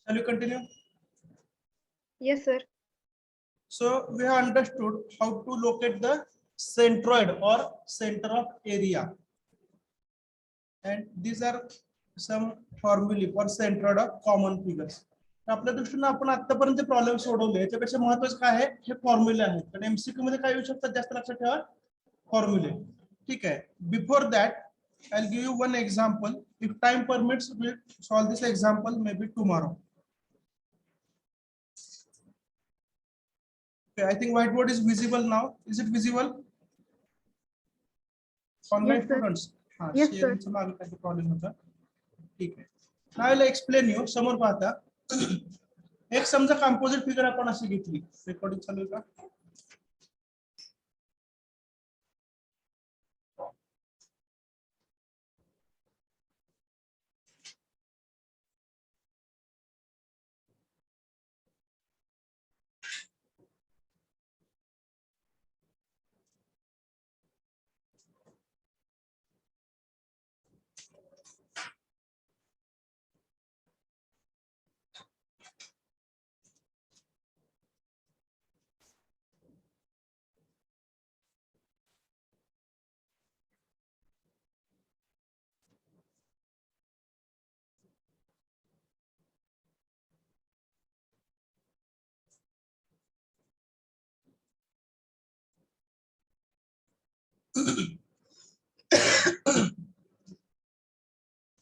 Shall we continue? Yes, sir. So we have understood how to locate the centroid or center of area, and these are some formulae for centroid of common figures. आपल्या दृष्टीने आपण आतापर्यंत problem सोडवले याच्यापेक्षा महत्त्वाचं काय आहे हे फॉर्म्युले आहेत. कारण एमसीक्यू मध्ये काय येऊ शकतात जास्त लक्षात ठेवा फॉर्म्युले. ठीक आहे. Before that I'll give you one example. If time permits, we'll solve this example maybe tomorrow. Okay, I think whiteboard is visible now. Is it visible? Online Yes, sir. students. Yes, sir. sharing चा मागे काही problem होता. ठीक आहे. Now I'll explain you. समोर पाहता. एक समजा कंपोजिट फिगर आपण अशी घेतली. रेकॉर्डिंग चालू आहे का?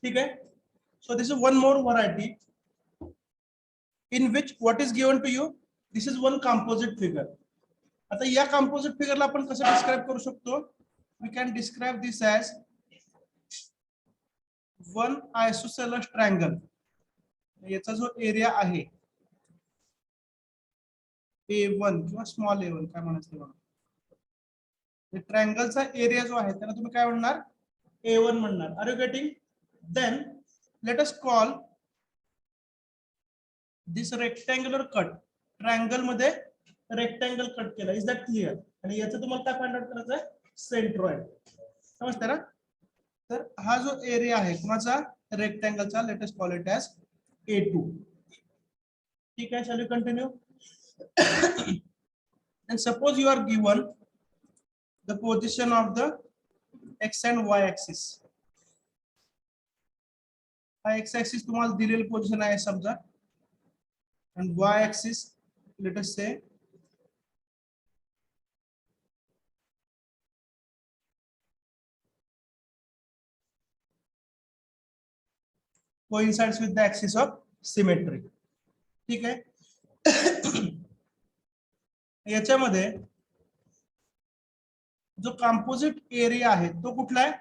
ठीक आहे. So this is one more variety in which what is given to you. This is one composite figure. आता या composite figure ला आपण कसं describe करू शकतो? We can describe this as one isosceles triangle. याचा जो एरिया आहे A1 किंवा स्मॉल A1 काय म्हणायचं बघा. ट्रायंगलचा एरिया जो आहे त्याला तुम्ही काय म्हणणार A1 म्हणणार. Are you getting? Then let us call this rectangular cut. Triangle मध्ये रेक्टँगल कट केला. Is that clear? आणि याचं तुम्हाला काय फाइंड आउट करायचं आहे? सेंट्रॉइड. समजते ना? तर हा जो एरिया आहे कोणाचा रेक्टँगलचा let us call it as A2. ठीक आहे. Shall you continue? And suppose you are given the position of the x and y axis. X axis तुम्हाला दिलेली पोझिशन आहे समजा, and y axis let us say coincides with the axis of symmetry. ठीक आहे. याच्यामध्ये जो composite area आहे तो कुठला आहे?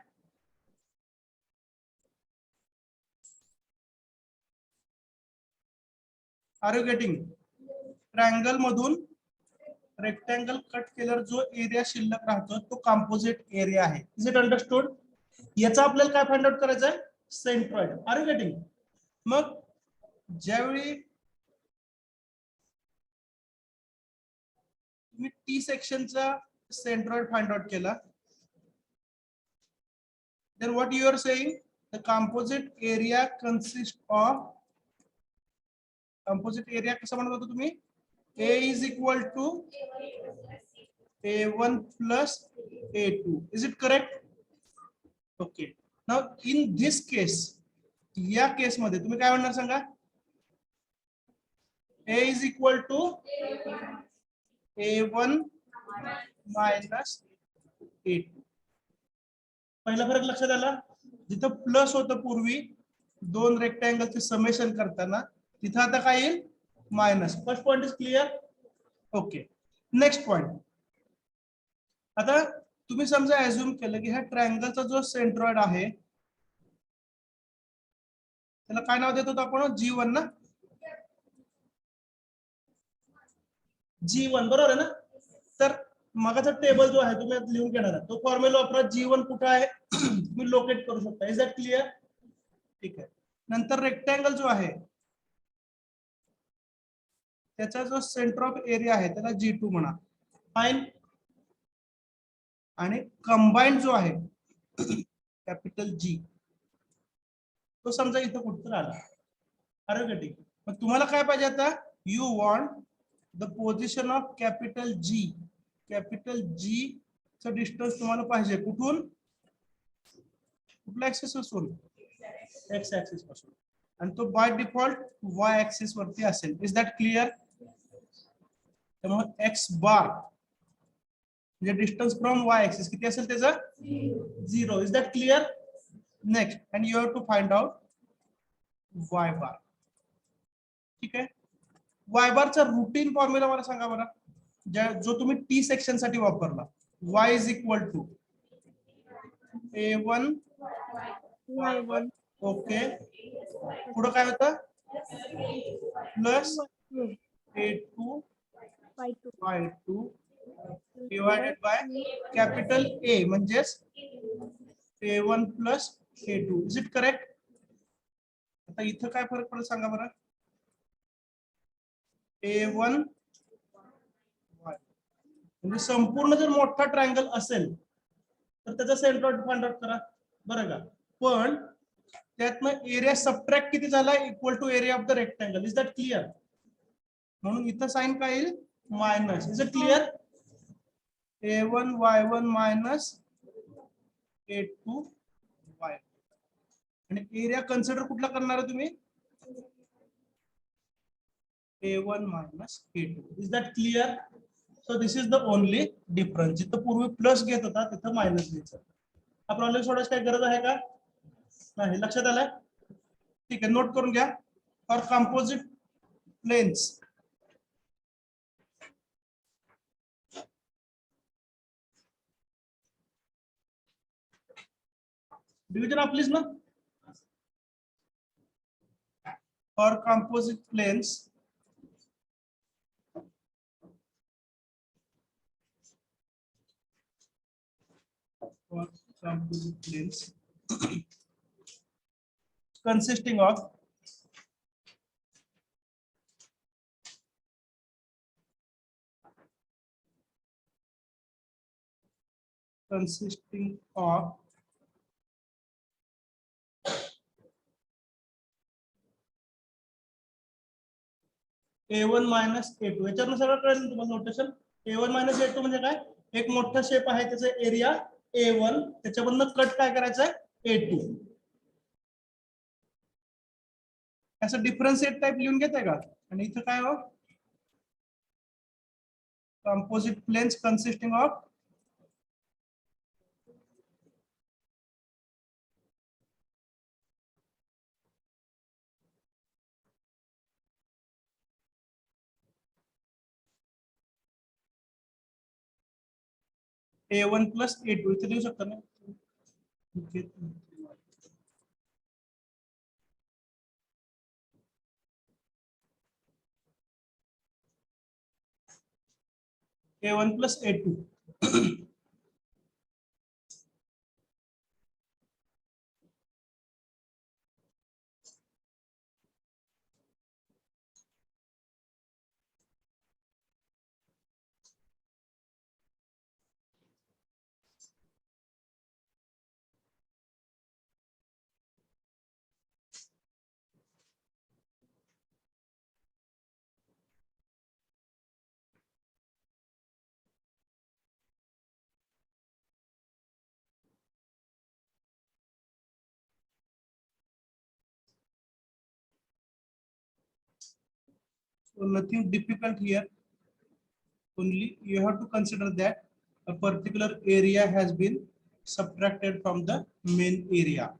Are you getting? ट्रायंगल मधून रेक्टँगल कट केल्यावर जो एरिया शिल्लक राहतो तो कंपोजिट एरिया आहे. Is it understood? याचा आपल्याला काय फाइंड आउट करायचं आहे? सेंट्रॉइड. Are you getting? मग ज्यावेळी तुम्ही टी सेक्शनचा सेंट्रॉइड फाइंड आउट केला, then what you are saying, the composite area consists of composite area कसा म्हणत होता तुम्ही? A is equal to A1 plus A2. Is it correct? Okay. Now in this case, या केस मध्ये तुम्ही काय म्हणणार सांगा? A is equal to A1 minus A2. पहिला फरक लक्षात आला? जिथं प्लस होतं पूर्वी दोन रेक्टँगलचे समेशन करताना, तिथं आता काय येईल? Minus. First point is clear? Okay. Next point. आता तुम्ही समजा अज्युम केलं की ह्या ट्रायंगलचा जो सेंट्रॉइड आहे त्याला काय नाव देत होतो आपण? G1 ना? G1 बरोबर आहे ना? तर मगाचा टेबल जो आहे तुम्ही लिहून घेणार आहे तो फॉर्म्युला वापरा. G1 कुठे आहे तुम्ही लोकेट करू शकता. Is that clear? ठीक आहे. नंतर रेक्टँगल जो आहे त्याचा जो सेंटर ऑफ एरिया आहे त्याला G2 म्हणा. फाइन. आणि कंबाइंड जो आहे कॅपिटल G तो समजा इथं कुठं आला. Are you getting? तुम्हाला काय पाहिजे आता, you want the position of capital G. Capital G चं डिस्टन्स तुम्हाला पाहिजे कुठून, कुठल्या ऍक्सिस पासून, एक्स ऍक्सिस पासून, आणि तो बाय डिफॉल्ट वाय ऍक्सिस वरती असेल. Is that clear? त्यामुळे एक्स बार म्हणजे डिस्टन्स फ्रॉम वाय ऍक्सिस किती असेल त्याचं, 0. Is that clear? Next, and you have to find out Y bar. ठीक आहे. वाय बारचा रुटीन फॉर्म्युला मला सांगा बरं, जो तुम्ही टी सेक्शन साठी वापरला. y is equal to a1 Y1 okay, पुढं काय होतं, plus a2 Y2 y2 divided by capital A म्हणजेच a1 plus a2. Is it correct? आता इथं काय फरक पडेल सांगा बरं. a1 म्हणजे संपूर्ण जर मोठा ट्रायंगल असेल तर त्याचा सेंट्रॉइड फाइंड आउट करा, बरं का. पण त्यातनं एरिया सबट्रॅक्ट किती झाला, equal to area of the rectangle. Is that clear? म्हणून इथं साइन काय येईल, minus. Is it clear? a1 y1 minus a2 y. आणि एरिया कन्सिडर कुठला करणार आहे तुम्ही, a1 minus a2. Is that clear? So this is the only difference. जिथं पूर्वी प्लस घेत होता तिथं मायनस घ्यायचं. हा प्रॉब्लेम सोडायची काही गरज आहे का, नाही? लक्षात आलं? ठीक आहे, नोट करून घ्या. फॉर कंपोजिट प्लेन्स डिविजन आपलीच ना. For composite planes consisting of a1 minus a2. याच्यावरून सगळं कळेल तुम्हाला नोटेशन. a1 मायनस a2 म्हणजे काय, एक मोठा शेप आहे त्याचा एरिया a1, त्याच्यावरनं कट काय करायचं, a2. असं डिफरन्शिएट टाइप लिहून घेताय का. आणि इथं काय हो, composite planes consisting of a1 plus a2. इथे लिहू शकता ना. a1 plus a2. So nothing difficult here. Only you have to consider that a particular area has been subtracted from the main area.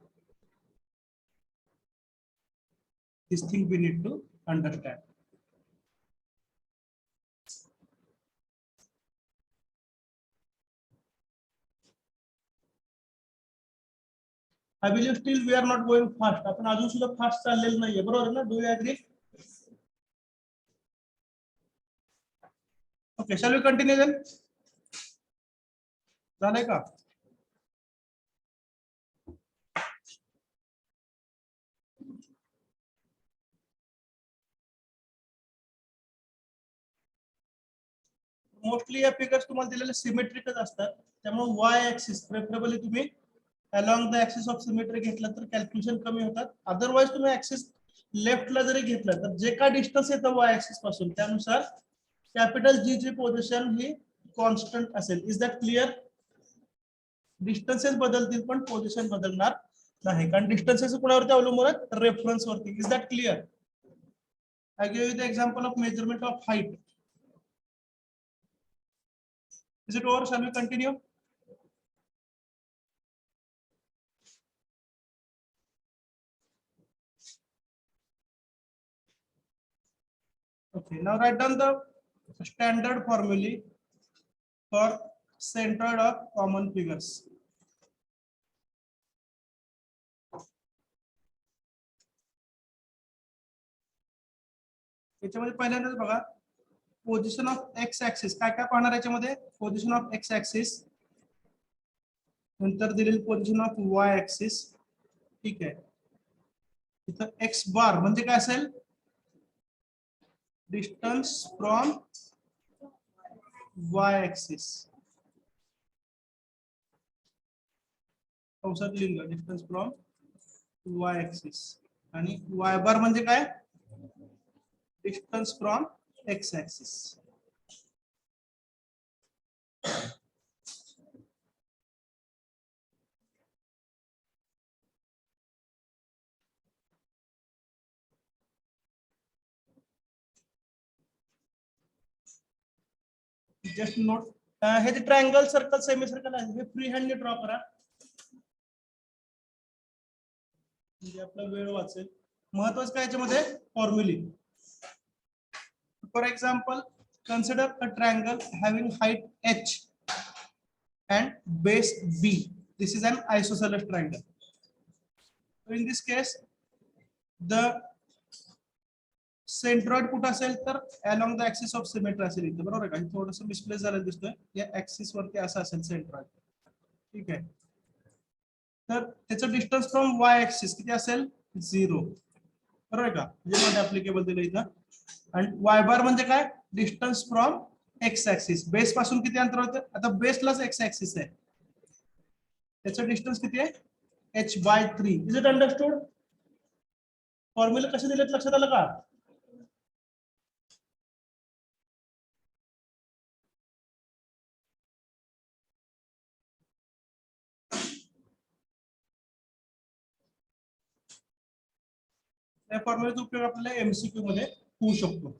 This thing we need to understand. I believe still we are not going fast. आपण अजून सुद्धा fast चाललेलं नाहीये, बरोबर ना. Do you agree? Okay, shall we continue then. झालंय का? Mostly या फिगर्स तुम्हाला दिलेले सिमेट्रिकच असतात. त्यामुळे वाय ऍक्सिस प्रेफरेबली तुम्ही along the axis of symmetry घेतलं तर कॅल्क्युलेशन कमी होतात. अदरवाइज तुम्ही ऍक्सिस लेफ्टला जरी घेतलं तर जे काय डिस्टन्स येतं वाय ऍक्सिस पासून त्यानुसार कॅपिटल जी ची पोझिशन ही कॉन्स्टंट असेल. Is that clear? डिस्टन्सेस बदलतील पण पोझिशन बदलणार नाही, कारण डिस्टन्सेस कुणावरती अवलंबून आहेत? रेफरन्स वरती. Is that clear? I give you the example of measurement of height. Is it over? Shall we continue? Okay, now write down the standard formulae for centroid of common figures. याच्यामध्ये पहिल्यांदाच बघा position of x axis काय काय पाहणार याच्यामध्ये. Position of x axis, नंतर दिलेली position of Y axis. ठीक आहे, इथं एक्स बार म्हणजे काय असेल? Distance from Y axis. औषध लिहिलं डिस्टन्स फ्रॉम वाय ऍक्सिस. आणि वाय बार म्हणजे काय? Distance from x axis. Just note हे जे ट्रायंगल सर्कल सेमी सर्कल आहे हे फ्री हँडने ड्रॉ करा, म्हणजे आपला वेळ वाचेल. महत्वाचं काय याच्यामध्ये? Formulae. For example, consider a triangle having height h and base b. This is an isosceles triangle. So in this case, the centroid कुठं असेल तर along the axis of symmetry असेल इथे. बरोबर आहे का? थोडंसं मिसप्लेस झालं दिसतोय. या ऍक्सिस वरती असं असेल सेंट्रॉइड. ठीक आहे, तर त्याचं डिस्टन्स फ्रॉम वाय ऍक्सिस किती असेल? 0. बरोबर आहे का? म्हणजे मध्ये ऍप्लिकेबल दिलं इथं. आणि वाय बार म्हणजे काय? Distance from x axis. Base पासून किती अंतर होतं? आता बेसलाच एक्स ऍक्सिस आहे, त्याचं डिस्टन्स किती आहे? h/3. Is it understood? Formula कसे दिलेत लक्षात आलं का? या फॉर्म्युलेचा उपयोग आपल्याला एमसीक्यू मध्ये होऊ शकतो.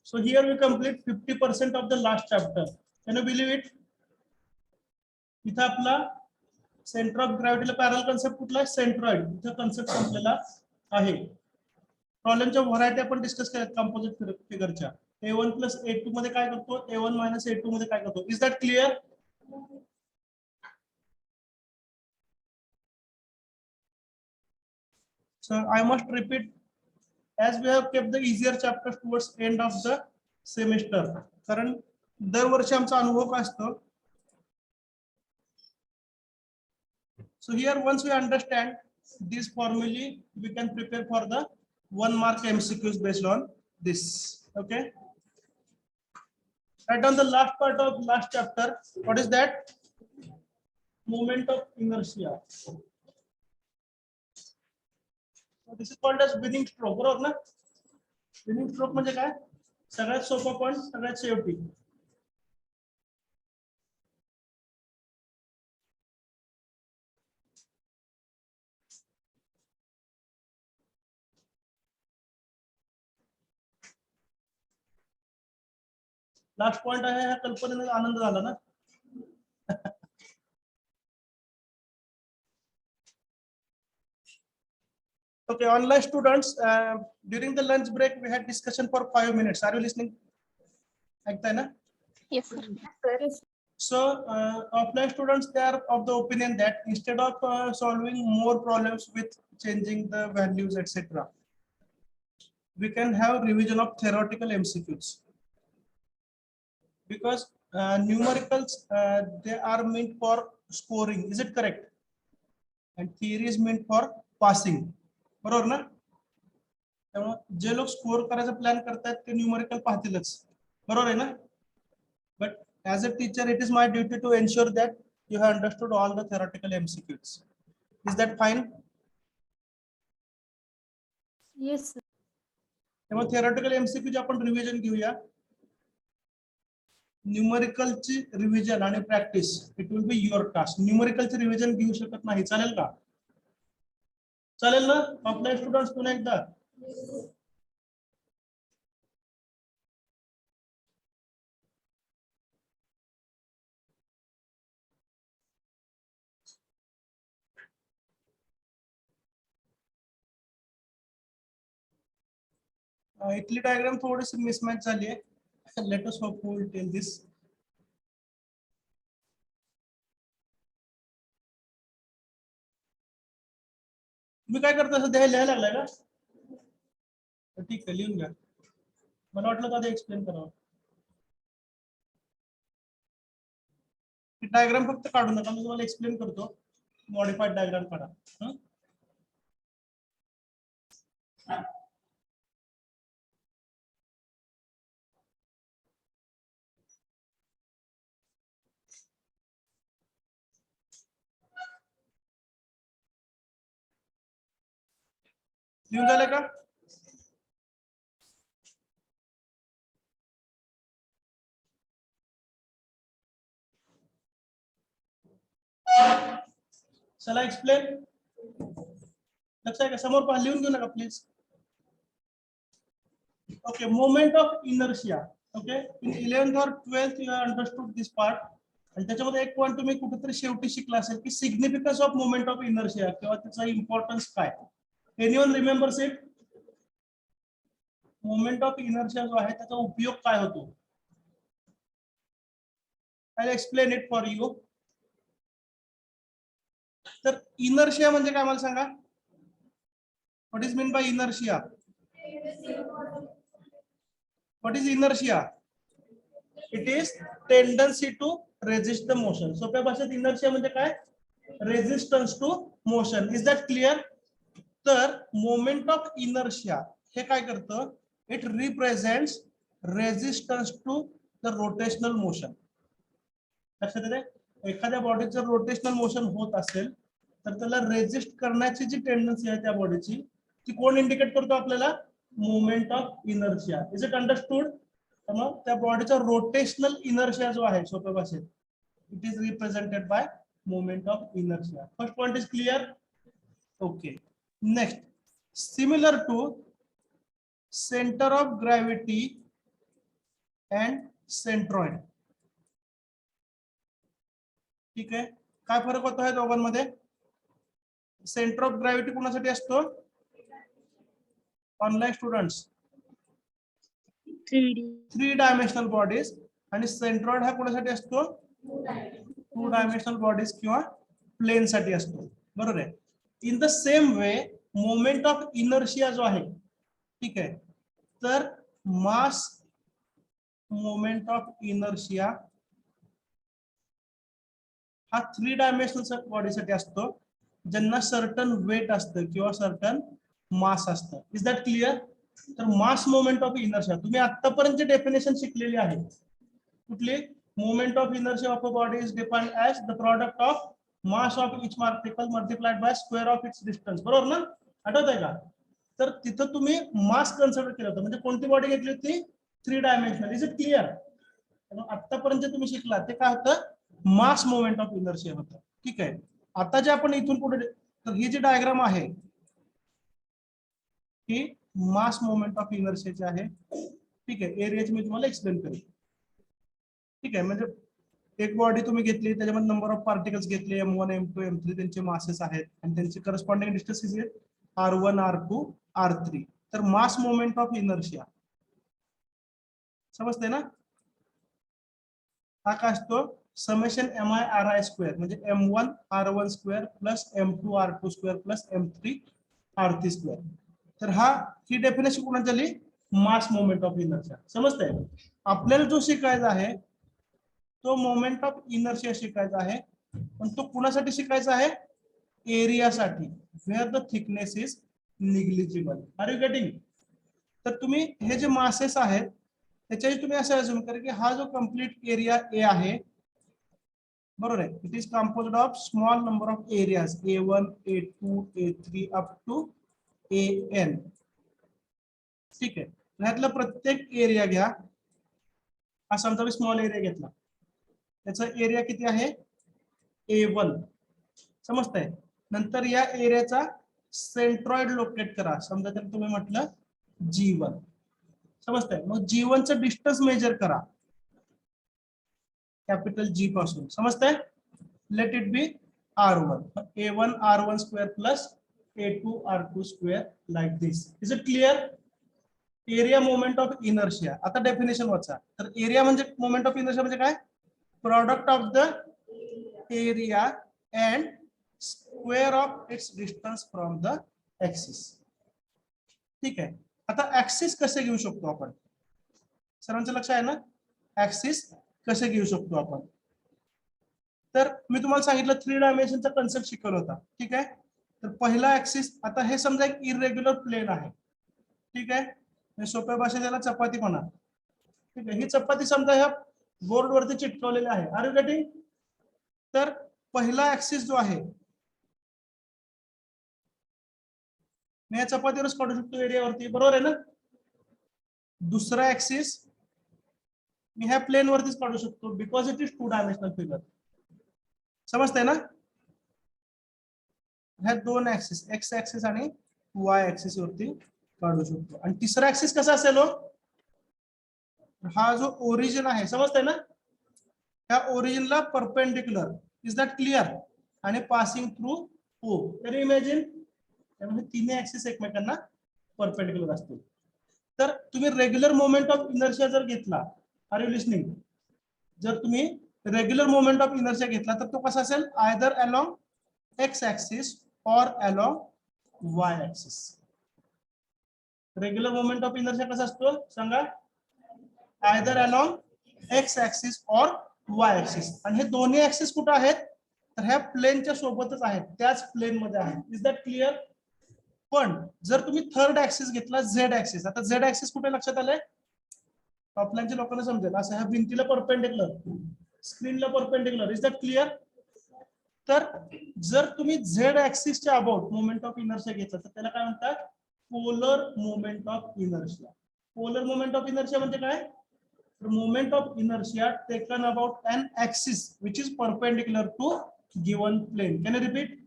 So here we complete 50% of the last chapter. Can you believe it? इथं आपला सेंटर ऑफ ग्रॅव्हिटीला पॅरल कन्सेप्ट कुठला आहे? सेंट्रॉइड. इथं कन्सेप्ट संपलेला आहे. प्रॉब्लेमच्या व्हरायटी आपण डिस्कस केल्यात कंपोजिट फिगरच्या. A1 + A2 मध्ये काय करतो? A1 - A2 मध्ये काय करतो? Is that clear? So I must repeat, as we have kept the easier chapters towards end of the semester. कारण दरवर्षी आमचा अनुभव काय असतो? So here once we understand this formulae, we can prepare for the 1 mark MCQs based on this. Okay. Write down the last part of last chapter. What is that? Moment of inertia. So this is called as winning stroke. बरोबर ना? Winning stroke म्हणजे काय? सगळ्यात सोपं पण सगळ्यात शेवटी. Last point आहे, ह्या कल्पनेने आनंद झाला ना? Okay, online students, during the lunch break we had discussion for 5 minutes. Are you listening? ऐकताय ना? Yes, sir. Yes. So offline students, they are of the opinion that instead of solving more problems with changing the values, etc., we can have revision of theoretical MCQs, because numericals they are meant for scoring. Is it correct? And theory is meant for passing. बरोबर ना? त्यामुळे जे लोक score करायचा plan करतात ते numerical पाहतीलच, बरोबर आहे ना. But as a teacher it is my duty to ensure that you have understood all the theoretical MCQs. Is that fine? Yes, sir. त्यामुळे थेरॉटिकल एमसीक्यूज आपण रिव्हिजन घेऊया. न्यूमेरिकलची रिव्हिजन आणि practice it will be your task. न्यूमेरिकलची revision घेऊ शकत नाही, चालेल का? चालेल ना आपल्या स्टुडंट्स? पुन्हा एकदा इथली डायग्राम थोडीशी मिसमॅच झाली आहे. Let us hope we will tell this. तुम्ही काय करता सध्या? लिहायला लागलाय का? ठीक आहे, लिहून घ्या. मला वाटलं का ते एक्सप्लेन करावं. डायग्राम फक्त काढू नका, मी तुम्हाला एक्सप्लेन करतो. मॉडिफाईड डायग्राम काढा. लिहून झाले का? चला एक्सप्लेन. लक्ष आहे का? समोर पहा, लिहून घेऊ नका please. Okay, moment of inertia. Okay, in 11th और 12th you have understood this part. आणि त्याच्यामध्ये एक पॉईंट तुम्ही कुठेतरी शेवटी शिकला असेल की significance of moment of inertia किंवा त्याचा इम्पॉर्टन्स काय. Anyone remembers it? Moment of inertia जो आहे त्याचा उपयोग काय होतो? I explain it for you. तर इनर्शिया म्हणजे काय मला सांगा? What is mean by inertia? What is inertia? It is tendency to resist the motion. सोप्या भाषेत इनर्शिया म्हणजे काय? Resistance to motion. Is that clear? तर मोमेंट ऑफ इनर्शिया हे काय करतं? It represents resistance to the rotational motion. लक्षात येते? एखाद्या बॉडीचं रोटेशनल मोशन होत असेल तर त्याला रेजिस्ट करण्याची जी टेंडन्सी आहे त्या बॉडीची ती कोण इंडिकेट करतो आपल्याला? Moment of inertia. Is it understood? मग त्या बॉडीचा रोटेशनल इनर्शिया जो आहे सोप्या भाषेत it is represented by moment of inertia. First point is clear? Okay, next. Similar to centre of gravity and centroid. ठीक आहे, काय फरक होतो आहे दोघांमध्ये? सेंटर ऑफ ग्रॅव्हिटी कोणासाठी असतो? Online students 3D. 3 dimensional bodies. आणि सेंट्रॉइड हा कोणासाठी असतो? 2 डायमेन्शनल बॉडीज किंवा प्लेन साठी असतो, बरोबर आहे. In the same way moment of inertia जो आहे, ठीक आहे, तर मास मोमेंट ऑफ इनर्शिया हा 3 डायमेन्शनल बॉडीसाठी असतो ज्यांना सर्टन वेट असतं किंवा सर्टन मास असतं. Is that clear? तर मास मोमेंट ऑफ इनर्शिया तुम्ही आतापर्यंत डेफिनेशन शिकलेली आहे. कुठली? Moment of inertia of a body is defined as the product of mass of each particle multiplied by square of its distance. बरोबर ना? आठवत आहे का? तर तिथं तुम्ही मास कन्सिडर केलं होतं. म्हणजे कोणती बॉडी घेतली होती? 3 डायमेन्शनल. Is it clear? आतापर्यंत तुम्ही शिकला ते काय होतं? मास मोमेंट ऑफ इनर्शिया होतं. ठीक आहे, आता जे आपण इथून पुढे, तर ही जी डायग्राम आहे ही मास मोमेंट ऑफ इनर्शियाची आहे. ठीक आहे, एरियाची मी तुम्हाला एक्सप्लेन करेन. ठीक आहे, म्हणजे एक बॉडी तुम्ही घेतली त्याच्यामध्ये नंबर ऑफ पार्टिकल्स घेतले M1 M2 M3 त्यांचे मासेस आहेत आणि त्यांचे करस्पॉन्डिंग डिस्टन्स किती आहेत? R1 R2 R3. तर मास मोमेंट ऑफ इनर्शिया समजते ना? हा काय असतो? समेशन MI/RI स्क्वेअर म्हणजे M1 R1 square plus M2 R2 square plus M3 R3 square. तर ही डेफिनेशन कोणाची झाली? मास मोमेंट ऑफ इनर्शिया. समजतंय? आपल्याला जो शिकायचा आहे तो मोमेंट ऑफ इनर्शिया शिकायचा आहे, पण तो कुणासाठी शिकायचा आहे? एरियासाठी, where the thickness is negligible. Are you getting? तर तुम्ही हे जे मासेस आहेत त्याच्याशी तुम्ही असं अज्युम करा की हा जो कम्प्लीट एरिया ए आहे, बरोबर आहे, it is composed of small number of areas A1, A2, A3 up to AN. ठीक आहे, ह्यातला प्रत्येक एरिया घ्या. हा समजा मी स्मॉल एरिया घेतला, त्याचा एरिया किती आहे A1, समजतंय. नंतर या एरियाचा सेंट्रॉइड लोकेट करा, समजा तर तुम्ही म्हटलं G1, समजतंय. मग G1 चं डिस्टन्स मेजर करा कॅपिटल G पासून, समजतंय. Let it be R1, A1 R1 square plus A2 R2 square, like this. Is it clear? Area moment of inertia. आता डेफिनेशन वाचा. तर एरिया म्हणजे मोमेंट ऑफ इनर्शिया म्हणजे काय? Product of the area and square of its distance from the axis. ठीक आहे. आता axis कसे घेऊ शकतो आपण? सर्वांचं लक्ष आहे ना? ऍक्सिस कसे घेऊ शकतो आपण? तर मी तुम्हाला सांगितलं 3 डायमेन्शनचा कन्सेप्ट शिकवला होता. ठीक आहे. तर पहिला ऍक्सिस, आता हे समजा एक इरेग्युलर प्लेन आहे. ठीक आहे, सोप्या भाषेत त्याला चपाती म्हणा. ठीक आहे, ही चपाती समजा ह्या बोर्ड वरती चिटकवलेली आहे. Are you getting? तर पहिला ऍक्सिस जो आहे मी या चपातीवरच काढू शकतो एरियावरती, बरोबर आहे ना. दुसरा ऍक्सिस मी ह्या प्लेन वरतीच काढू शकतो because it is 2 dimensional figure. समजतंय ना? ह्या दोन ऍक्सिस, एक्स ऍक्सिस आणि वाय ऍक्सिस वरती काढू शकतो. आणि तिसरा ऍक्सिस कसा असेल हो? हा जो ओरिजिन आहे, समजतंय ना, त्या ओरिजिनला परपेंडिक्युलर. Is that clear? आणि पासिंग थ्रू O. तर इमॅजिन त्यामुळे तिन्ही ऍक्सिस एकमेकांना परपेंडिक्युलर असतील. तर तुम्ही रेग्युलर मोमेंट ऑफ इनर्शिया जर घेतला, आर यू लिसनिंग? जर तुम्ही रेग्युलर मोमेंट ऑफ इनर्शिया घेतला तर तो कसा असेल? आयदर अलोंग एक्स ऍक्सिस और along Y axis. Regular moment of inertia कसा असतो सांगा? आयदर अलोंग एक्स ऍक्सिस और वाय ऍक्सिस. आणि हे दोन्ही ऍक्सिस कुठे आहेत? तर ह्या प्लेनच्या सोबतच आहेत, त्याच प्लेन मध्ये आहेत. Is that clear? पण जर तुम्ही थर्ड ऍक्सिस घेतला, झेड ऍक्सिस. आता झेड ऍक्सिस कुठे लक्षात आलंय? टॉपलाईनच्या लोकांना समजेल. असं ह्या भिंतीला परपेंडिक्युलर, स्क्रीनला परपेंडिक्युलर. Is that clear? तर जर तुम्ही झेड ऍक्सिसच्या अबाउट मोमेंट ऑफ इनर्शिया घेतला तर त्याला काय म्हणतात? Polar moment of inertia. Polar moment of inertia म्हणजे काय? Moment of inertia taken about an axis which is perpendicular to given plain. Can you repeat?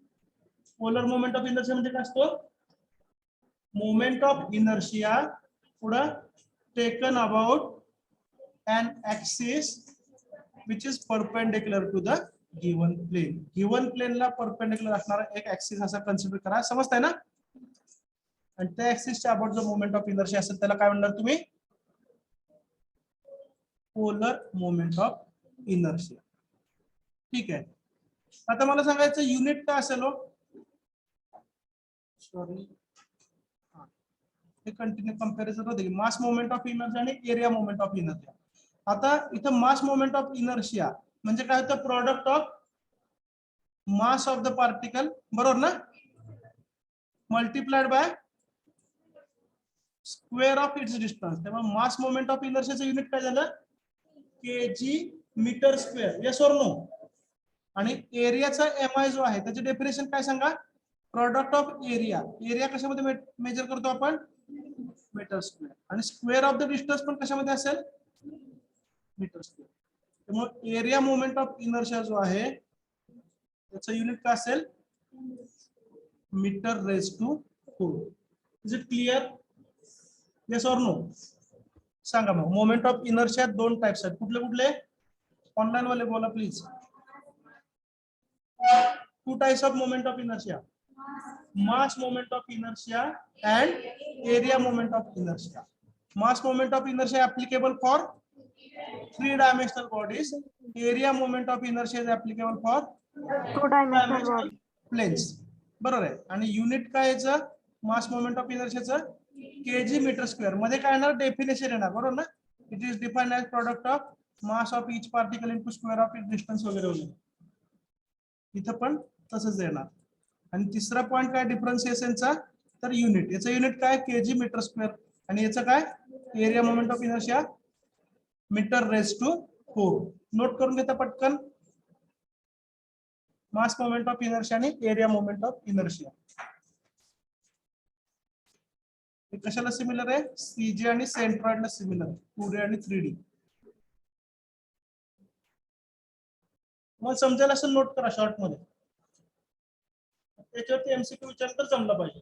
Polar moment of inertia म्हणजे काय असतो? मोमेंट ऑफ इनर्शिया पुढं taken about an axis which is perpendicular to the given plane. Given प्लेनला perpendicular असणारा एक axis असा consider करा. समजताय ना? आणि त्या ऍक्सिसच्या अबाउट जो मोमेंट ऑफ इनर्शिया असेल त्याला काय म्हणणार तुम्ही? Polar moment of inertia. ठीक आहे. आता मला सांगायचं युनिट काय असेल हो? सॉरी, हे कंटिन्यू कंपॅरिझन होते की मास मोमेंट ऑफ इनर्शिया आणि एरिया मोमेंट ऑफ इनर्शिया. आता इथं मास मोमेंट ऑफ इनर्शिया म्हणजे काय होतं? Product of mass of the particle, बरोबर ना, multiplied by square of its distance. त्यामुळे मास मोमेंट ऑफ इनर्शियाचं युनिट काय झालं? KG metre square. Yes or no? आणि एरियाचा MI जो आहे त्याचे डेफिनेशन काय सांगा? Product of area. एरिया कशामध्ये मेजर करतो आपण? Metre square. आणि स्क्वेअर ऑफ द डिस्टन्स पण कशामध्ये असेल? Metre square. त्यामुळे एरिया मोमेंट ऑफ इनर्शिया जो आहे त्याचं युनिट काय असेल? Metre raise to 4. Is it clear? Yes or no? सांगा मग. मोमेंट ऑफ इनर्शिया दोन टाइप्स आहेत. कुठले कुठले? ऑनलाईन वाले बोला please. 2 types of moment of inertia: mass moment of inertia and area moment of inertia. Mass moment of inertia applicable for 3-dimensional bodies. Area moment of inertia is applicable for 2-dimensional planes. बरोबर आहे. आणि unit काय याचं? Mass moment of इनर्शियाचं kg metre square. मध्ये काय येणार? Definition येणार, बरोबर ना. It is defined as product of mass of each particle into square of it distance वगैरे वगैरे. इथं पण तसंच येणार. आणि तिसरा पॉइंट काय डिफरन्सिएशनचा? तर युनिट. याचं युनिट काय? KG metre square. आणि याचं काय area moment of inertia metre raise to 4. Note करून घेता पटकन. मास मोमेंट ऑफ इनर्शिया आणि एरिया मोमेंट ऑफ इनर्शिया हे कशाला सिमिलर आहे? सीजे आणि सेंट्रॉइडला सिमिलर, 2D आणि 3D. मग समजायला असं नोट करा शॉर्ट मध्ये. त्याच्यावरती एमसीक्यू विचार तर जमला पाहिजे.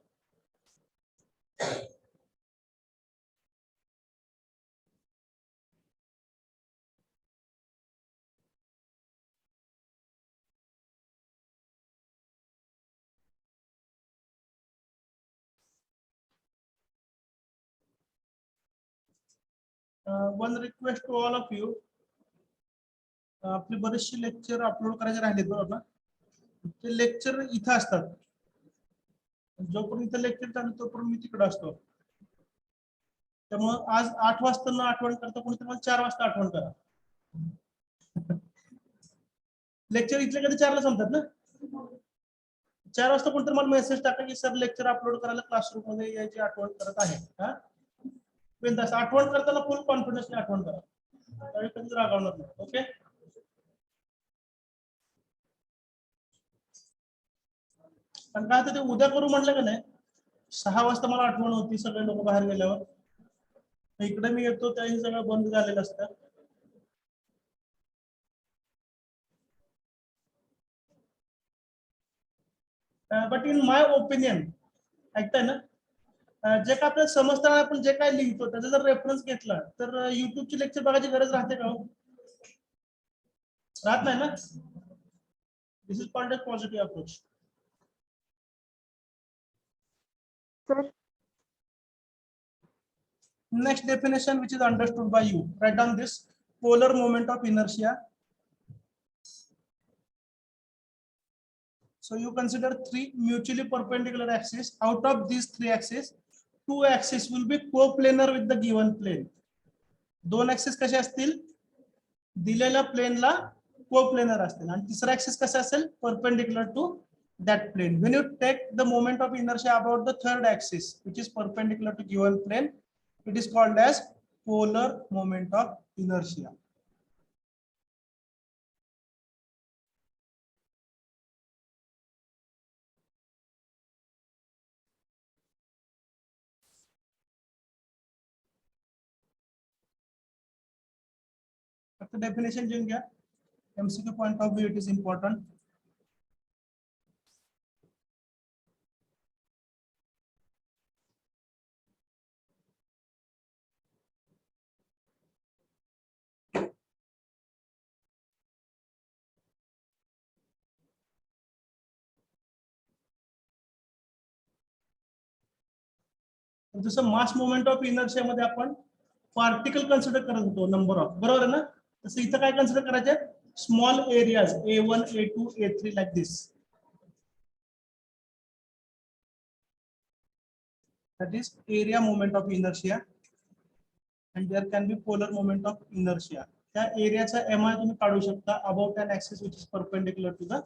One request to all of you. आपले बरेचसे लेक्चर अपलोड करायचे राहिलेत बरोबर ना. ते लेक्चर इथं असतात. जोपर्यंत इथं लेक्चर चालू तोपर्यंत मी तिकडे असतो. त्यामुळे आज 8 वाजता न आठवण करता कोणी तुम्हाला 4 वाजता आठवण करा. लेक्चर इथले कधी 4 ला संपतात ना. 4 वाजता कोणतरी मला मेसेज टाका की सर लेक्चर अपलोड करायला क्लासरूम मध्ये यायची आठवण करत आहे. हा बिनधास्त आठवण करताना फुल कॉन्फिडन्सने आठवण करा. त्यावेळी कधीच रागावणार नाही. ओके. पण काय ते उद्या करू म्हटलं का नाही 6 वाजता मला आठवण होती सगळे लोक बाहेर गेल्यावर. इकडे मी येतो त्याही सगळं बंद झालेलं असतं. बट इन माय ओपिनियन ऐकताय ना, जे काय आपल्याला समजताना आपण जे काय लिहितो त्याचा जर रेफरन्स घेतला तर युट्यूबची लेक्चर बघायची गरज राहते का? राहत नाही ना. This is called a positive approach. Sir, Next definition which is understood by you. Write down this polar moment of inertia. So you consider 3 mutually perpendicular axes. Out of these 3 axes, 2 axes will be coplanar with the given plane. 2 axes कसे असतील? दिलेल्या प्लेनला coplanar असतील आणि तिसरा axis कसा असेल? Perpendicular to that plane. When you take the moment of inertia about the third axis which is perpendicular to given plane, it is called as polar moment of inertia. The definition लिहून घ्या. MCQ point of view it is important. जसं मास moment of inertia मध्ये आपण particle consider करत होतो number of, बरोबर आहे ना. तसं इथं काय कन्सिडर करायचे? Small areas A1, A2, A3 like this. That is area moment of inertia and there can be polar moment of inertia. त्या एरियाचा MI तुम्ही काढू शकता about an axis which is perpendicular to the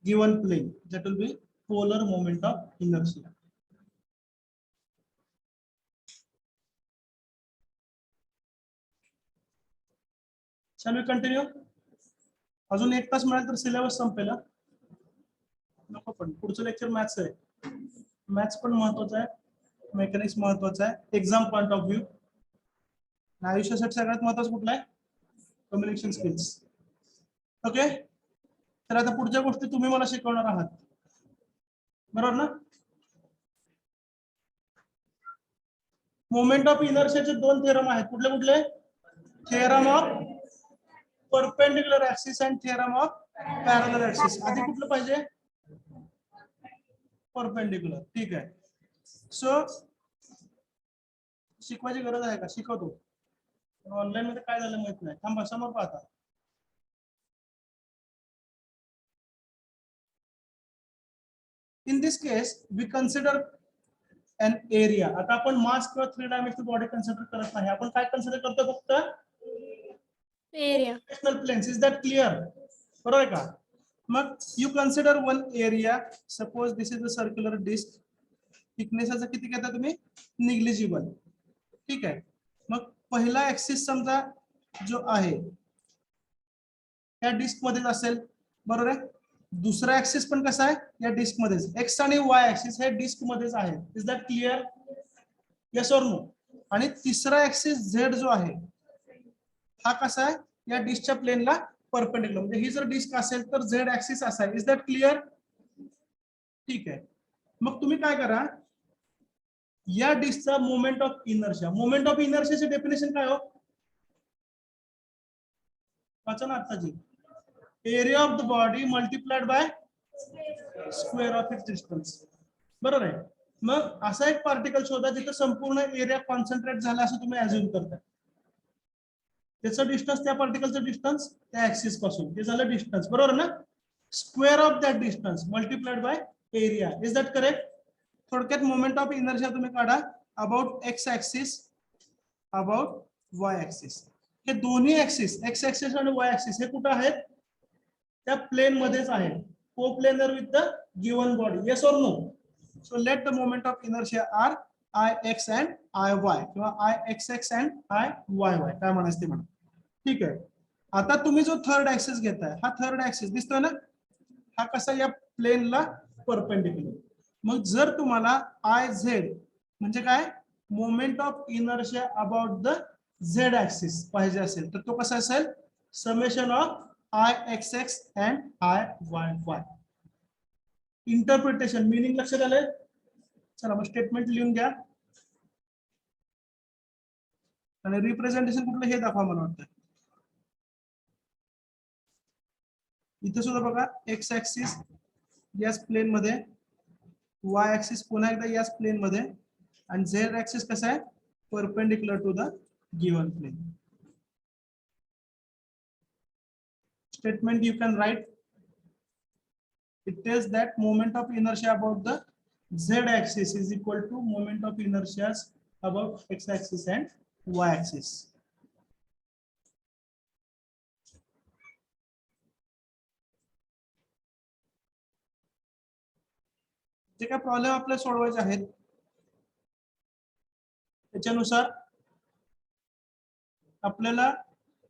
given plane. That will be polar moment of inertia. Shall we continue? अजून 1 तास मिळाला तर syllabus संपेल. नको पण पुढचं लेक्चर मॅथ्स आहे. मॅथ्स पण महत्वाचं आहे, मेकॅनिक्स महत्वाचं आहे, एक्झाम पॉइंट ऑफ व्ह्यू. आयुष्यासाठी सगळ्यात महत्वाचं कुठलं आहे? Communication skills. ओके. तर आता पुढच्या गोष्टी तुम्ही मला शिकवणार आहात, बरोबर ना. मोमेंट ऑफ इनर्शियाचे 2 थेरम आहेत. कुठले कुठले? Theorem of perpendicular axis and theorem of parallel axis. आधी कुठलं पाहिजे? परपेंडिक्युलर. ठीक आहे. सो शिकवायची गरज आहे का? शिकवतो. ऑनलाईन मध्ये काय झालं माहित नाही. थांबा समोर पाहता. In this case, we consider an area. आता आपण मास किंवा 3 डायमेन्शनल बॉडी कन्सिडर करत नाही. आपण काय कन्सिडर करतो? फक्त area. Planes. Is that clear? बरोबर आहे का? मग you consider one area. Suppose this is a circular disc. Thickness किती घेता तुम्ही? निग्लिजिबल. ठीक आहे. मग पहिला ऍक्सिस समजा जो आहे या डिस्क मध्येच असेल, बरोबर आहे. दुसरा ऍक्सिस पण कसा आहे, या डिस्क मध्येच. एक्स आणि वाय ऍक्सिस हे डिस्क मध्येच आहे. Is that clear? Yes or no? आणि तिसरा ऍक्सिस झेड जो आहे हा कसा आहे, या डिस्कच्या प्लेनला परपेंडिक्युलर. म्हणजे ही जर डिस्क असेल तर झेड ऍक्सिस असा आहे. Is that clear? ठीक आहे. मग तुम्ही काय करा, या डिस्कचा moment of inertia. Moment of इनर्शियाचे डेफिनेशन काय हो? वाचा ना आत्ताची. Area of the body multiplied by square of its distance. बरोबर आहे. मग असा एक पार्टिकल शोधा जिथे संपूर्ण एरिया कॉन्सन्ट्रेट झाला असं तुम्ही अज्युम करता. त्याचं डिस्टन्स, त्या पार्टिकलचं डिस्टन्स त्या ऍक्सिस पासून, ते झालं डिस्टन्स, बरोबर ना. Square of that distance multiplied by area. Is that correct? थोडक्यात मोमेंट ऑफ इनर्शिया तुम्ही काढा about X axis, about Y axis. हे दोन्ही ऍक्सिस, एक्स ऍक्सिस आणि वाय ऍक्सिस, हे कुठे आहेत? त्या प्लेन मध्येच आहेत. Coplanar with the given body. Yes or no? So let the moment of inertia are I X and I Y, किंवा I X X and I Y Y, काय म्हणायचं ते म्हणा. ठीक आहे. आता तुम्ही जो थर्ड ऍक्सिस घेताय, हा थर्ड ऍक्सिस दिसतोय ना, हा कसा या प्लेनला परपेंडिक्युलर. मग जर तुम्हाला आय झेड म्हणजे काय, moment of inertia about the Z axis पाहिजे असेल तर तो कसा असेल, summation of I X X and I Y Y. Interpretation, meaning लक्षात आलंय? चला मग स्टेटमेंट लिहून घ्या आणि रिप्रेझेंटेशन कुठलं हे दाखवा मला वाटतं. इथे सुद्धा बघा, एक्स ऍक्सिस याच प्लेन मध्ये, वाय ऍक्सिस पुन्हा एकदा याच प्लेन मध्ये, आणि झेड ऍक्सिस कसा आहे, perpendicular to the given plane. Statement you can write. It tells that moment of inertia about the z-axis is equal to moment of inertia about x-axis and y-axis. जे काय problem आपल्याला सोडवायचे आहेत त्याच्यानुसार आपल्याला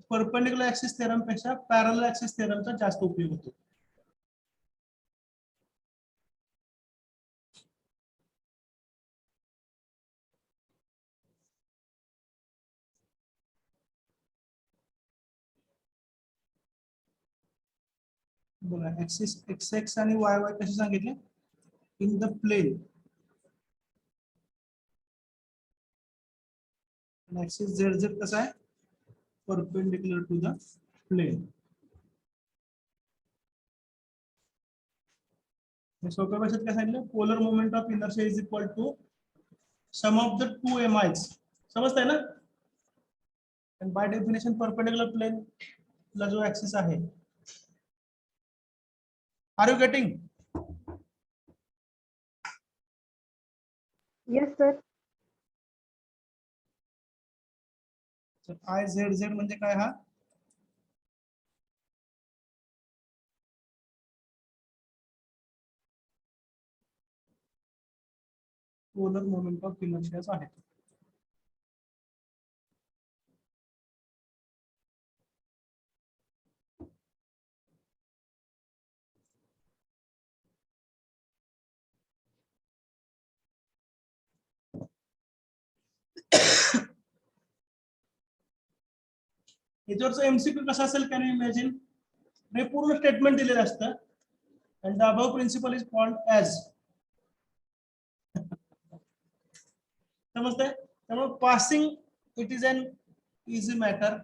perpendicular axis theorem पेक्षा parallel axis थेरमचा जास्त उपयोग होतो. बघा, ऍक्सिस एक्स एक्स आणि वाय वाय कसे सांगितले, in the plane. Axis Z Z कसा आहे, परपेंडिक्युलर टू द प्लेन. सोप्या भाषेत काय सांगितलं, polar moment of inertia is equal to sum of the two MIs. समजतंय ना. आणि बाय डेफिनेशन परपेंडिक्युलर प्लेन ला जो ऍक्सिस आहे, are you getting? Yes, sir. I Z Z म्हणजे काय, हा पोलर मोमेंट ऑफ इनर्शियाच आहे. याच्यावरचं एमसीक्यू कसं असेल, कॅन यू इमॅजिन? हे पूर्ण स्टेटमेंट दिलेलं असतं. and the above principle is called as. समजते? त्यामुळे passing it is an easy matter.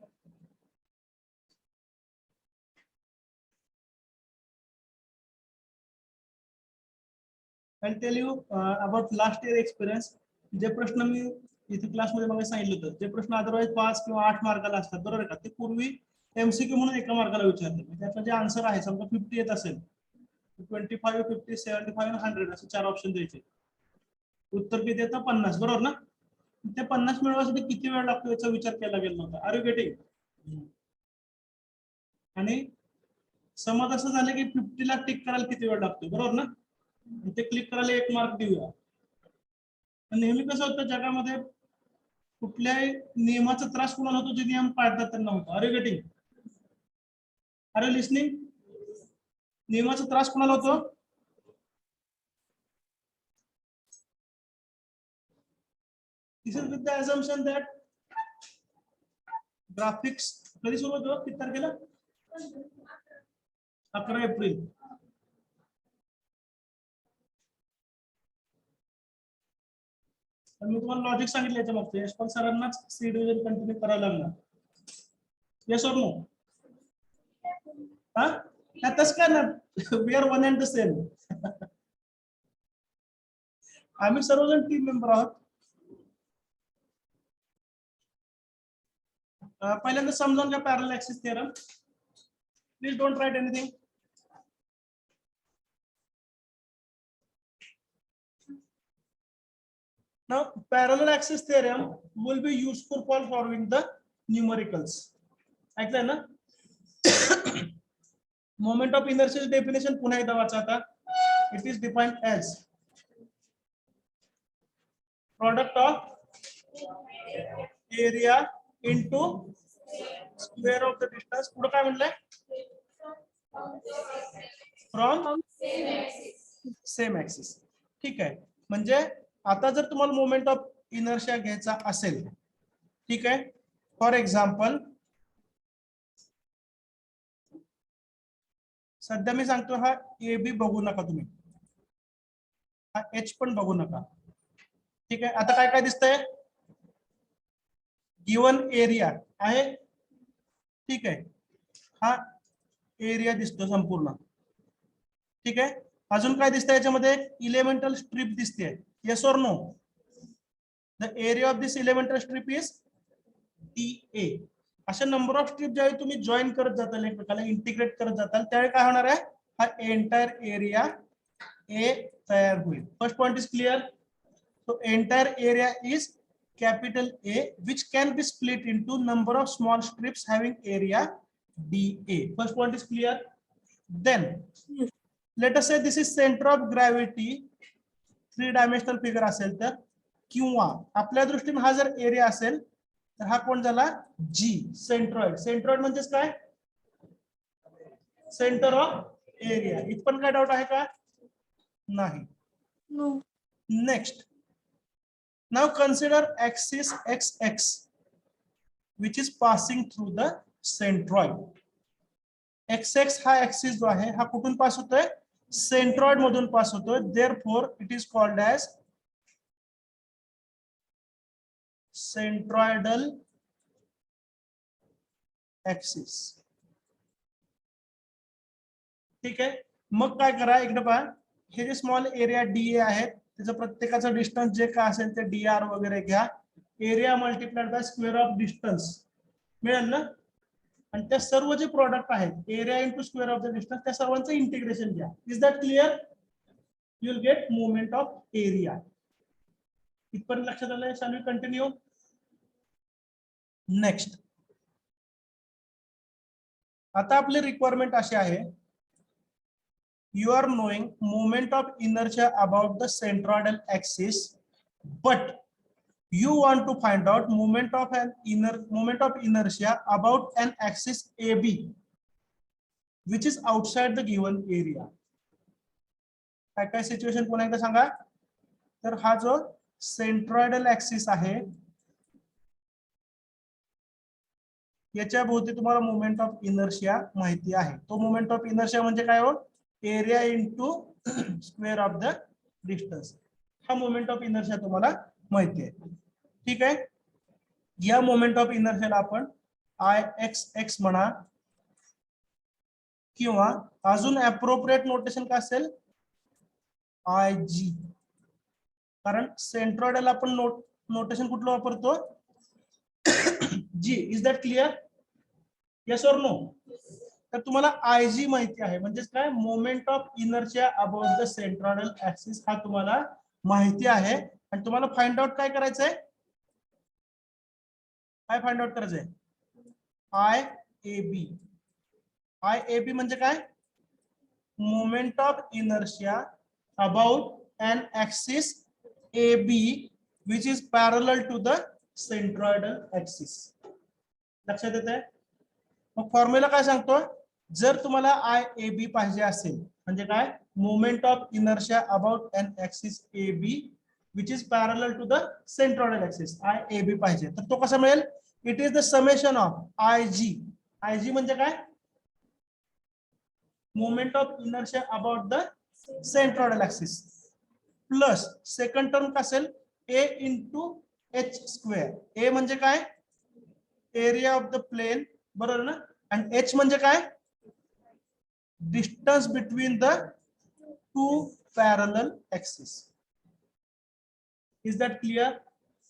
I'll tell you about last year experience. जे प्रश्न मी इथे क्लासमध्ये मला सांगितलं होतं, जे प्रश्न अदरवाईज 5 किंवा 8 मार्काला असतात, बरोबर का, ते पूर्वी एमसीक्यू म्हणून एका मार्काला विचारले. त्यातलं जे आन्सर आहे, समजा 50 येत असेल, 25, 50, 75 100 असे 4 ऑप्शन द्यायचे. उत्तर किती येतं, 50, बरोबर ना. ते 50 मिळवण्यासाठी किती वेळ लागतो याचा विचार केला गेला नव्हता. Are you getting? आणि समज असं झालं की 50 ला टिक करायला किती वेळ लागतो, बरोबर ना. ते क्लिक करायला 1 मार्क देऊया. नेहमी कसं होतं जगामध्ये, कुठल्याही नियमाचा त्रास कोणाला होतो जे नियम पाळतात त्यांना होतो. Are you getting? Are you listening? नियमाचा त्रास कोणाला होतो? This is with the assumption that graphics कधी सुरू होतो? किती तारखेला? 11 एप्रिल. मी तुम्हाला लॉजिक सांगितलं याच्या मागचं. यशपाल सरांनाच सी डिव्हिजन कंटिन्यू करायला लागणार. Yes or no? हा तसं काय ना, we are one and the same. आम्ही सर्वजण टीम मेंबर आहोत. पहिल्यांदा समजावून घ्या parallel axis theorem. Please don't write anything. Now, parallel axis theorem will be useful for solving the numericals. ऐकलंय ना? Moment of inertia definition पुन्हा एकदा वाचा आता. It is defined as product of area into square of the distance. पुढे काय म्हणलंय? From same axis. ठीक आहे. म्हणजे आता जर तुम्हाला मोमेंट ऑफ इनर्शिया घ्यायचा असेल, ठीक आहे, फॉर एक्झाम्पल सध्या मी सांगतो हा ए बी बघू नका तुम्ही, हा एच पण बघू नका. ठीक आहे. आता काय काय दिसतंय? गिवन एरिया आहे. ठीक आहे. हा एरिया दिसतो संपूर्ण. ठीक आहे. अजून काय दिसतंय याच्यामध्ये? इलेमेंटल स्ट्रिप दिसते. Yes or no? The area of this elemental strip is DA. अशा नंबर ऑफ स्ट्रिप ज्यावेळी तुम्ही जॉईन करत जाताल, एकमेकाला इंटिग्रेट करत जाताल, त्यावेळी काय होणार आहे? हा एंटायर एरिया ए तयार होईल. First point is clear. So entire area is capital A, which can be split into number of small strips having area DA. First point is clear. Then let us say this is center of gravity. 3 dimensional figure असेल तर, किंवा आपल्या दृष्टीने हा जर area असेल तर हा कोण झाला? जी, सेंट्रॉइड. सेंट्रॉइड म्हणजेच काय? Centre of area. इथपण काय डाऊट आहे का? नाही. Next, now consider axis x x which is passing through the centroid. X x हा एक्सिस जो आहे हा कुठून पास होतोय? सेंट्रॉइड मधून पास होतोय. Therefore it is called as centroidal axis. ठीक आहे. मग काय करा, इकडे पहा, हे जे स्मॉल एरिया डीए आहेत त्याचं प्रत्येकाचं डिस्टन्स जे काय असेल ते डीआर वगैरे घ्या. Area multiplied by square of distance मिळेल ना. आणि त्या सर्व जे प्रोडक्ट आहेत, area into square of the distance, त्या सर्वांचं इंटिग्रेशन घ्या. Is that clear? You will get moment of area. इथपर्यंत लक्षात आलंय? Shall we continue? नेक्स्ट, आता आपली रिक्वायरमेंट अशी आहे, you are knowing moment of inertia about the centroidal axis, but you want to find out moment of inertia about an axis AB which is outside the given area. काय काय situation पुन्हा एकदा सांगा. तर हा जो सेंट्रॉइडल ऍक्सिस आहे याच्या भोवती तुम्हाला मोमेंट ऑफ इनर्शिया माहिती आहे. तो मोमेंट ऑफ इनर्शिया म्हणजे काय हो? Area into square of the distance. हा मोमेंट ऑफ इनर्शिया तुम्हाला माहिती आहे. ठीक आहे. या मोमेंट ऑफ इनर्शियाला आपण आय एक्स एक्स म्हणा, किंवा अजून अप्रोप्रिएट नोटेशन काय असेल? I G. कारण सेंट्रॉइडल आपण नोटेशन कुठलं वापरतो? G. Is that clear? Yes or no? तर तुम्हाला आय जी माहिती आहे म्हणजेच काय? Moment of inertia about the centroidal axis हा तुम्हाला माहिती आहे. आणि तुम्हाला फाइंड आउट काय करायचंय? काय फाइंड आउट करायचंय? I A B. I A B म्हणजे काय? Moment of inertia about an axis AB which is parallel to the centroidal axis. लक्षात येत आहे. मग फॉर्म्युला काय सांगतो, जर तुम्हाला आय ए बी पाहिजे असेल म्हणजे काय, moment of inertia about an axis A B which is parallel to the centroidal axis, I A B पाहिजे तर तो कसा मिळेल, it is the summation of I G. I G म्हणजे काय, moment of inertia about the centroidal axis plus second term का असेल A into H square. A म्हणजे काय, एरिया ऑफ द प्लेन, बरोबर ना, आणि एच म्हणजे काय, distance between the two parallel axis. Is that clear.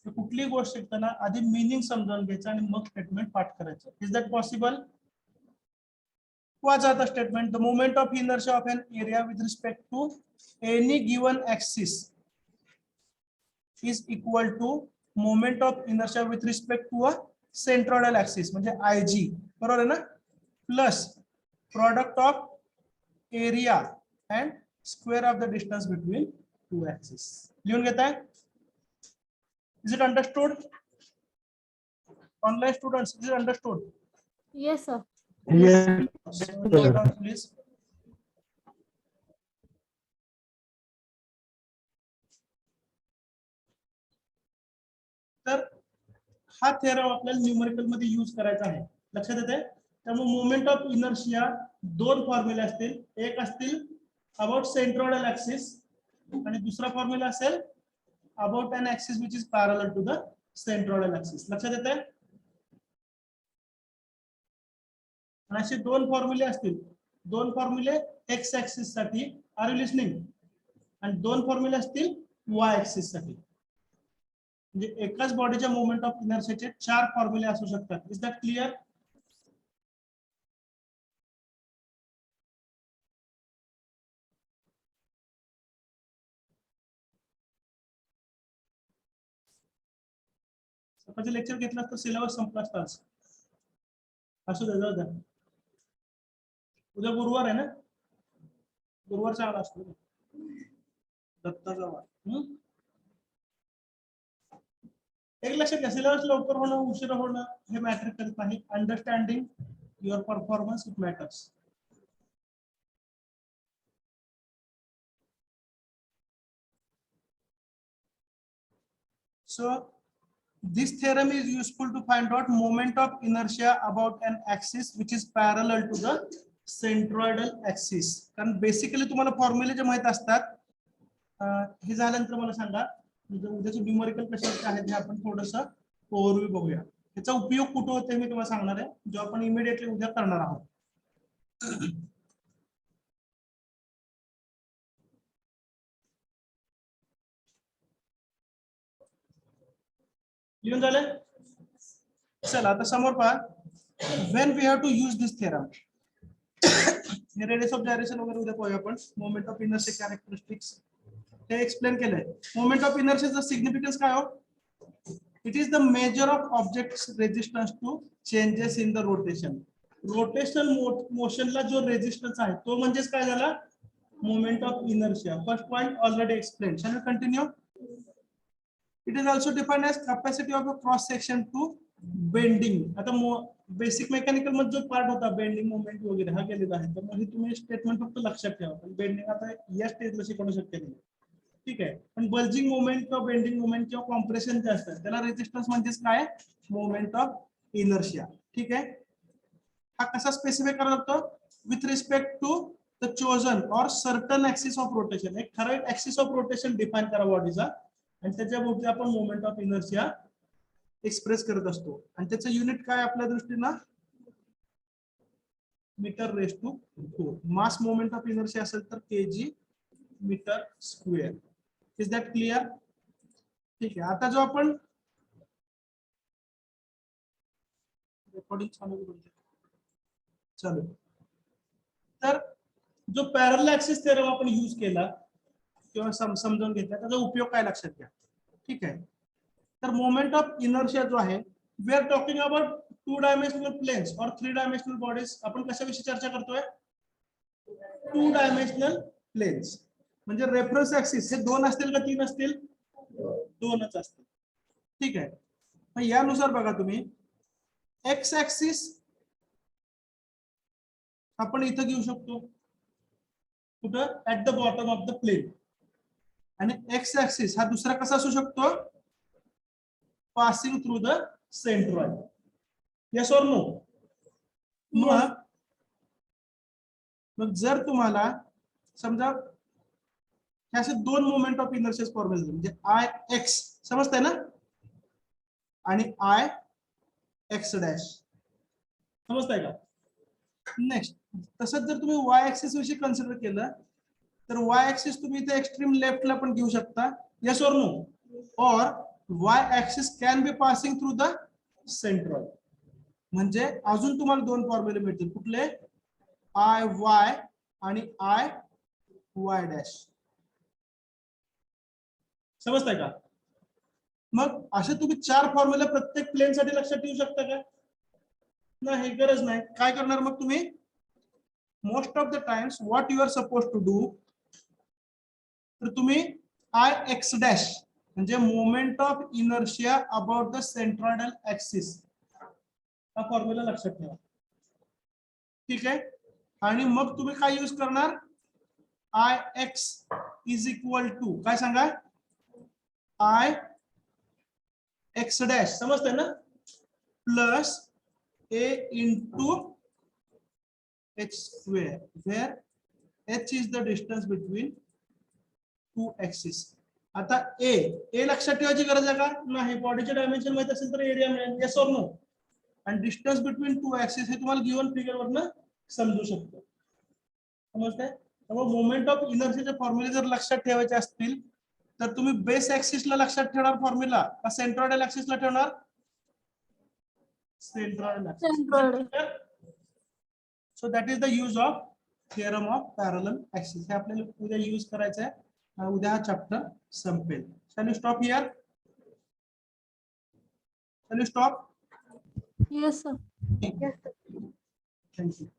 कुठली गोष्ट शिकताना आधी मिनिंग समजावून घ्यायचं आणि मग स्टेटमेंट पाठ करायचं. Is that possible. What's the statement? The moment of inertia of an area with respect to any given axis is equal to moment of inertia with respect to a centroidal axis म्हणजे IG, बरोबर आहे ना, plus product of area and square of the distance between two axes. लिहून घेताय. Is it understood? Online students, is it understood? Yes, sir. Yes. So, note down, please. तर हा theorem आपल्याला numerical मध्ये यूज करायचा आहे. लक्षात येते. त्यामुळे मोमेंट ऑफ इनर्शिया दोन फॉर्म्युले असतील. एक असतील अबाउट सेंट्रॉइडल ऍक्सिस आणि दुसरा फॉर्म्युला असेल about an axis which is parallel to the centroidal axis. लक्षात येते. आणि असे दोन फॉर्म्युले असतील. दोन फॉर्म्युले एक्स ऍक्सिस साठी, आर यू लिसनिंग, आणि दोन फॉर्म्युले असतील वाय ऍक्सिस साठी. म्हणजे एकाच बॉडीच्या मोमेंट ऑफ इनर्शियाचे चार फॉर्म्युले असू शकतात. Is that clear. सकाळचं लेक्चर घेतलं तर सिलेबस संपला असता. असू द्या, जाऊ द्या. उद्या गुरुवार आहे ना, गुरुवार चांगला असतो दत्ताचा वार. एक लक्षात घ्या, सिलेबस लवकर होणं उशिरा होणं हे मॅटर करत नाही. Understanding your performance it matters. So this theorem is useful to find out moment of inertia about an axis which is parallel to the centroidal axis. कारण बेसिकली तुम्हाला फॉर्म्युले जे माहित असतात, हे झाल्यानंतर मला सांगा उद्याचे न्यूमेरिकल कशाचे आहेत हे आपण थोडंसं ओव्हरव्ह्यू बघूया. त्याचा उपयोग कुठे होते मी तुम्हाला सांगणार आहे, जो आपण इमिडिएटली उद्या करणार आहोत. लिहून झाले. चला आता समोर पहा. When we have to use this theorem, हे रेडियस ऑफ जायरेशन वगैरे उद्या पाहूया आपण. मोमेंट ऑफ इनर्शिया कॅरेक्टरिस्टिक्स हे एक्सप्लेन केलंय. मोमेंट ऑफ इनर्शियाचा सिग्निफिकन्स काय हो, it is the measure of object's resistance to changes in the rotation. Rotational मोशनला जो रेजिस्टन्स आहे तो म्हणजेच काय झाला, moment of inertia. First point already explain. Shall we continue. It is also defined as capacity of a cross section to bending. आता basic mechanical मध्ये जो पार्ट होता बेंडिंग मोमेंट वगैरे हा गेलेला आहे. तर मग तुम्ही स्टेटमेंट फक्त लक्षात ठेवा. पण बेंडिंग आता या स्टेजला शिकवणं शक्य नाही. ठीक आहे. पण बल्जिंग मोमेंट किंवा बेंडिंग मोमेंट किंवा कॉम्प्रेशन जे असतात त्याला रेजिस्टन्स म्हणजेच काय, मोमेंट ऑफ इनर्शिया. ठीक आहे. हा कसा स्पेसिफाय करावा लागतो, with respect to the chosen or certain axis of rotation. एक ठराविक ऍक्सिस ऑफ रोटेशन डिफाइन करा बॉडीचा आणि त्याच्याभोवती आपण मोमेंट ऑफ इनर्शिया एक्सप्रेस करत असतो. आणि त्याचं युनिट काय आपल्या दृष्टीनं, metre raise to 4. Mass moment of inertia असेल तर KG metre square. Is that clear. ठीक आहे. आता जो आपण रेकॉर्डिंग चालू, तर जो पॅरलल ऍक्सिस थेरम आपण यूज केला किंवा समजावून घेतला त्याचा उपयोग काय लक्षात घ्या. ठीक आहे. तर मोमेंट ऑफ इनर्शिया जो आहे, we are talking about 2 dimensional planes or 3 dimensional bodies. आपण कशाविषयी चर्चा करतोय, 2 डायमेन्शनल प्लेन्स. म्हणजे रेफरन्स ऍक्सिस हे 2 असतील का 3 असतील, 2च असतील. ठीक आहे. मग यानुसार बघा तुम्ही एक्स ऍक्सिस आपण इथं घेऊ शकतो कुठं at the bottom of the plane आणि एक्स ऍक्सिस हा दुसरा कसा असू शकतो passing through the centroid yes or no Yes. मग जर तुम्हाला समजा हे असे दोन मोमेंट ऑफ इनर्शिया फॉर्म्युला झाले म्हणजे आय एक्स समजतंय ना आणि आय एक्स डॅश समजतंय का नेक्स्ट तसंच जर तुम्ही वाय ऍक्सिस विषयी कन्सिडर केलं तर वाय ऍक्सिस तुम्ही इथे एक्स्ट्रीम लेफ्टला पण घेऊ शकता येस ऑर नो और Y axis can be passing through the centroid म्हणजे अजून तुम्हाला दोन फॉर्म्युले मिळतील कुठले आय वाय आणि आय वाय डॅश समजताय का मग असे तुम्ही चार फॉर्म्युला प्रत्येक प्लेन साठी लक्षात ठेवू शकता का नाही गरज नाही काय करणार मग तुम्ही most of the times what you are suppose to do तर तुम्ही आय एक्स डॅश म्हणजे moment of inertia about the centroidal axis हा फॉर्म्युला लक्षात ठेवा ठीक आहे आणि मग तुम्ही काय यूज करणार I X is equal to काय सांगा आय एक्स डॅश समजतंय ना plus a into h square where h is the distance between two axes आता a लक्षात ठेवायची गरज आहे का नाही बॉडीचे डायमेन्शन माहित असेल तर एरिया मिळेल येस ऑर नो आणि डिस्टन्स बिटवीन टू ऍक्सिस हे तुम्हाला गिव्हन फिगर वरनं समजू शकतो समजतंय त्यामुळे मोमेंट ऑफ इनर्शियाचे फॉर्म्युले जर लक्षात ठेवायचे असतील तर तुम्ही बेस ऍक्सिसला लक्षात ठेवणार फॉर्म्युला का सेंट्रॉइडल ऍक्सिसला ठेवणार centroid axis. Centroid. So that is the use of theorem of parallel axis. हे आपल्याला उद्या यूज करायचं आहे उद्या हा चॅप्टर संपेल. Shall you stop here? Shall you stop? Yes, sir. Thank you.